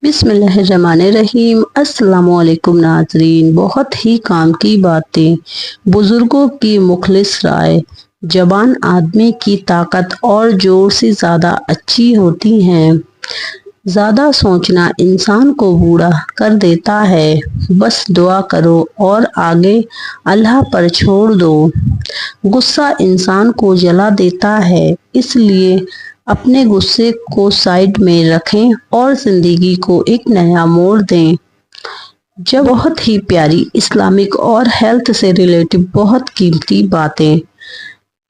बिस्मिल्लाहिर्रहमानिर्रहीम। अस्सलामुअलैकुम नाज़रीन। बहुत ही काम की बातें, बुजुर्गों की मुखलिस राय, जबान आदमी की ताकत और जोर से ज़्यादा अच्छी होती हैं। ज़्यादा सोचना इंसान को बूढ़ा कर देता है। बस दुआ करो और आगे अल्लाह पर छोड़ दो। गुस्सा इंसान को जला देता है, इसलिए अपने गुस्से को साइड में रखें और जिंदगी को एक नया मोड़ दें। जब बहुत ही प्यारी इस्लामिक और हेल्थ से रिलेटेड बहुत कीमती बातें।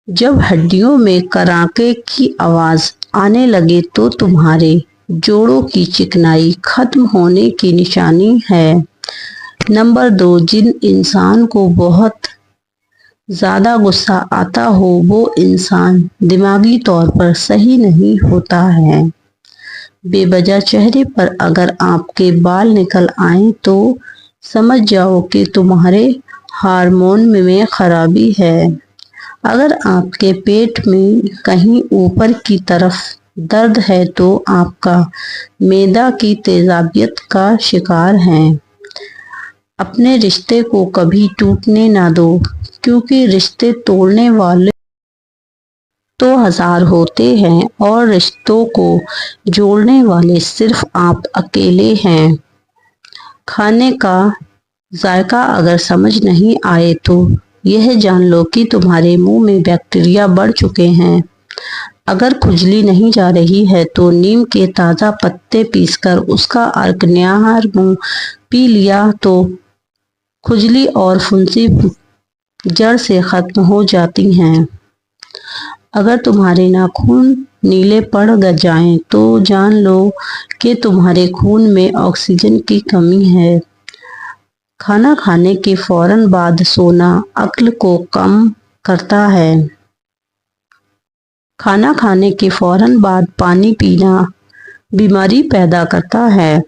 जब हड्डियों में कराके की आवाज आने लगे तो तुम्हारे जोड़ों की चिकनाई खत्म होने की निशानी है। नंबर 2, जिन इंसान को बहुत ज्यादा गुस्सा आता हो वो इंसान दिमागी तौर पर सही नहीं होता है। बेवजह चेहरे पर अगर आपके बाल निकल आए तो समझ जाओ कि तुम्हारे हार्मोन में खराबी है। अगर आपके पेट में कहीं ऊपर की तरफ दर्द है तो आपका मैदा की तेजाबियत का शिकार है। अपने रिश्ते को कभी टूटने ना दो, क्योंकि रिश्ते तोड़ने वाले तो हजार होते हैं और रिश्तों को जोड़ने वाले सिर्फ आप अकेले हैं। खाने का जायका अगर समझ नहीं आए तो यह जान लो कि तुम्हारे मुंह में बैक्टीरिया बढ़ चुके हैं। अगर खुजली नहीं जा रही है तो नीम के ताज़ा पत्ते पीसकर उसका अर्क न्याहार मुंह पी लिया तो खुजली और फुंसी जड़ से खत्म हो जाती हैं। अगर तुम्हारे नाखून नीले पड़ जाएं तो जान लो कि तुम्हारे खून में ऑक्सीजन की कमी है। खाना खाने के फौरन बाद सोना अक्ल को कम करता है। खाना खाने के फौरन बाद पानी पीना बीमारी पैदा करता है।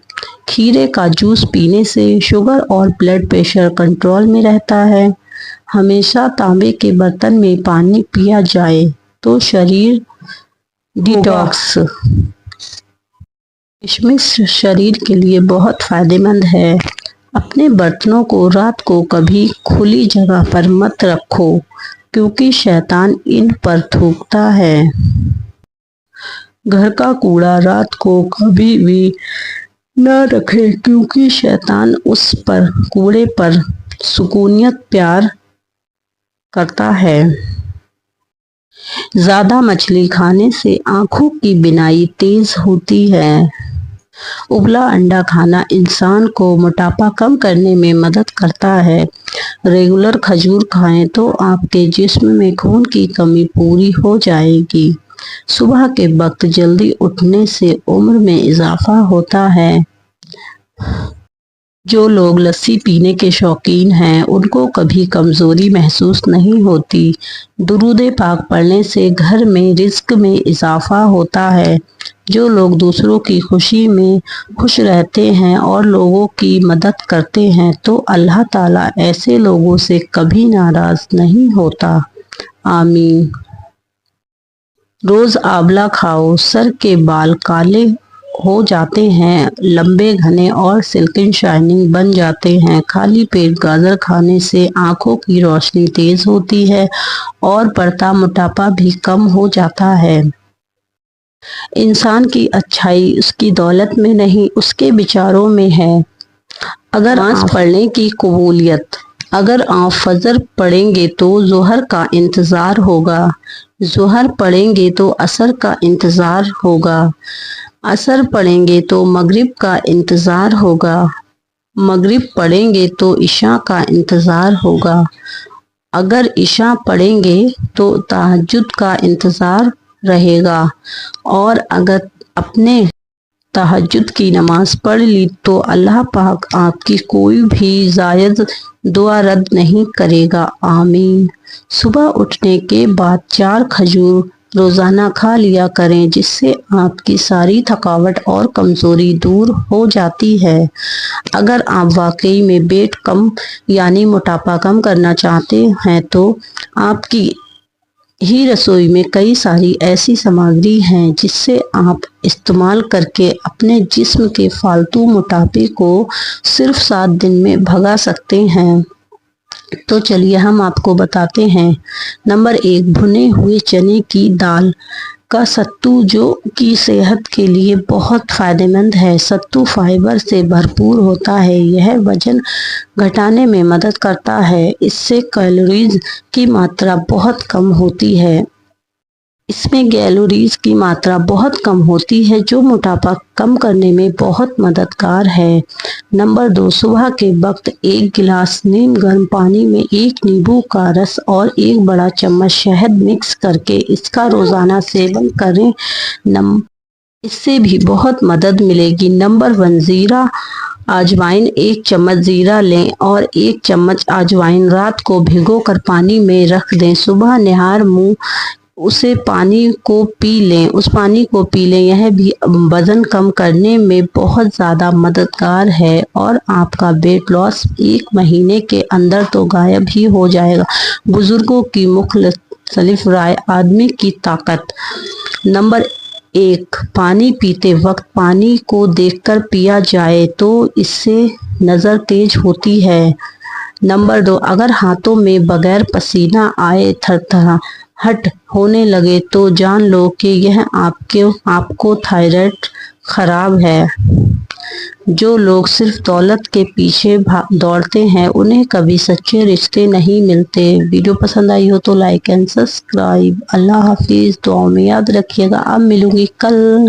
खीरे का जूस पीने से शुगर और ब्लड प्रेशर कंट्रोल में रहता है। हमेशा तांबे के बर्तन में पानी पिया जाए तो शरीर डिटॉक्स। किशमिश शरीर के लिए बहुत फायदेमंद है। अपने बर्तनों को रात को कभी खुली जगह पर मत रखो, क्योंकि शैतान इन पर थूकता है। घर का कूड़ा रात को कभी भी न रखें, क्योंकि शैतान उस पर कूड़े पर सुकूनियत प्यार करता है। ज्यादा मछली खाने से आंखों की बिनाई तेज होती है। उबला अंडा खाना इंसान को मोटापा कम करने में मदद करता है। रेगुलर खजूर खाएं तो आपके जिस्म में खून की कमी पूरी हो जाएगी। सुबह के वक्त जल्दी उठने से उम्र में इजाफा होता है। जो लोग लस्सी पीने के शौकीन हैं उनको कभी कमजोरी महसूस नहीं होती। दुरूद पाक पढ़ने से घर में रिज्क में इजाफा होता है। जो लोग दूसरों की खुशी में खुश रहते हैं और लोगों की मदद करते हैं तो अल्लाह ताला ऐसे लोगों से कभी नाराज नहीं होता। आमीन। रोज आंवला खाओ, सर के बाल काले हो जाते हैं, लंबे घने और सिल्किन शाइनिंग बन जाते हैं। खाली पेट गाजर खाने से आंखों की रोशनी तेज होती है और बढ़ता मोटापा भी कम हो जाता है। इंसान की अच्छाई उसकी दौलत में नहीं उसके विचारों में है। अगर नमाज पढ़ने की कबूलियत, अगर आप फजर पढ़ेंगे तो जोहर का इंतज़ार होगा, जोहर पढ़ेंगे तो असर का इंतज़ार होगा, असर पढ़ेंगे तो मगरिब का इंतज़ार होगा, मगरिब पढ़ेंगे तो इशा का इंतज़ार होगा, अगर इशा पढ़ेंगे तो तहज्जुद का इंतज़ार रहेगा, और अगर अपने तहज्जुद की नमाज पढ़ ली तो अल्लाह पाक आपकी कोई भी जायज़ दुआ रद्द नहीं करेगा। आमीन। सुबह उठने के बाद 4 खजूर रोज़ाना खा लिया करें, जिससे आपकी सारी थकावट और कमज़ोरी दूर हो जाती है। अगर आप वाकई में वेट कम यानी मोटापा कम करना चाहते हैं तो आपकी ही रसोई में कई सारी ऐसी सामग्री हैं जिससे आप इस्तेमाल करके अपने जिस्म के फालतू मोटापे को सिर्फ 7 दिन में भगा सकते हैं। तो चलिए हम आपको बताते हैं। नंबर 1, भुने हुए चने की दाल का सत्तू, जो कि सेहत के लिए बहुत फायदेमंद है। सत्तू फाइबर से भरपूर होता है। यह वजन घटाने में मदद करता है। इससे कैलोरीज की मात्रा बहुत कम होती है। इसमें कैलोरीज की मात्रा बहुत कम होती है, जो मोटापा कम करने में बहुत मददगार है। नंबर 2, सुबह के वक्त 1 गिलास नीम गर्म पानी में 1 नींबू का रस और 1 बड़ा चम्मच शहद मिक्स करके इसका रोजाना सेवन करें। इससे भी बहुत मदद मिलेगी। नंबर 1, जीरा अजवाइन। 1 चम्मच जीरा लें और 1 चम्मच अजवाइन रात को भिगोकर पानी में रख दें। सुबह निहार मुंह उस पानी को पी लें। यह भी वजन कम करने में बहुत ज़्यादा मददगार है और आपका वेट लॉस 1 महीने के अंदर तो गायब ही हो जाएगा। बुजुर्गों की मुख्तलिफ राय आदमी की ताकत। नंबर 1, पानी पीते वक्त पानी को देखकर पिया जाए तो इससे नज़र तेज होती है। नंबर 2, अगर हाथों में बगैर पसीना आए थरथराहट होने लगे तो जान लो कि यह आपको थायराइड खराब है। जो लोग सिर्फ दौलत के पीछे दौड़ते हैं उन्हें कभी सच्चे रिश्ते नहीं मिलते। वीडियो पसंद आई हो तो लाइक एंड सब्सक्राइब। अल्लाह हाफिज। दुआ में याद रखिएगा। अब मिलूंगी कल।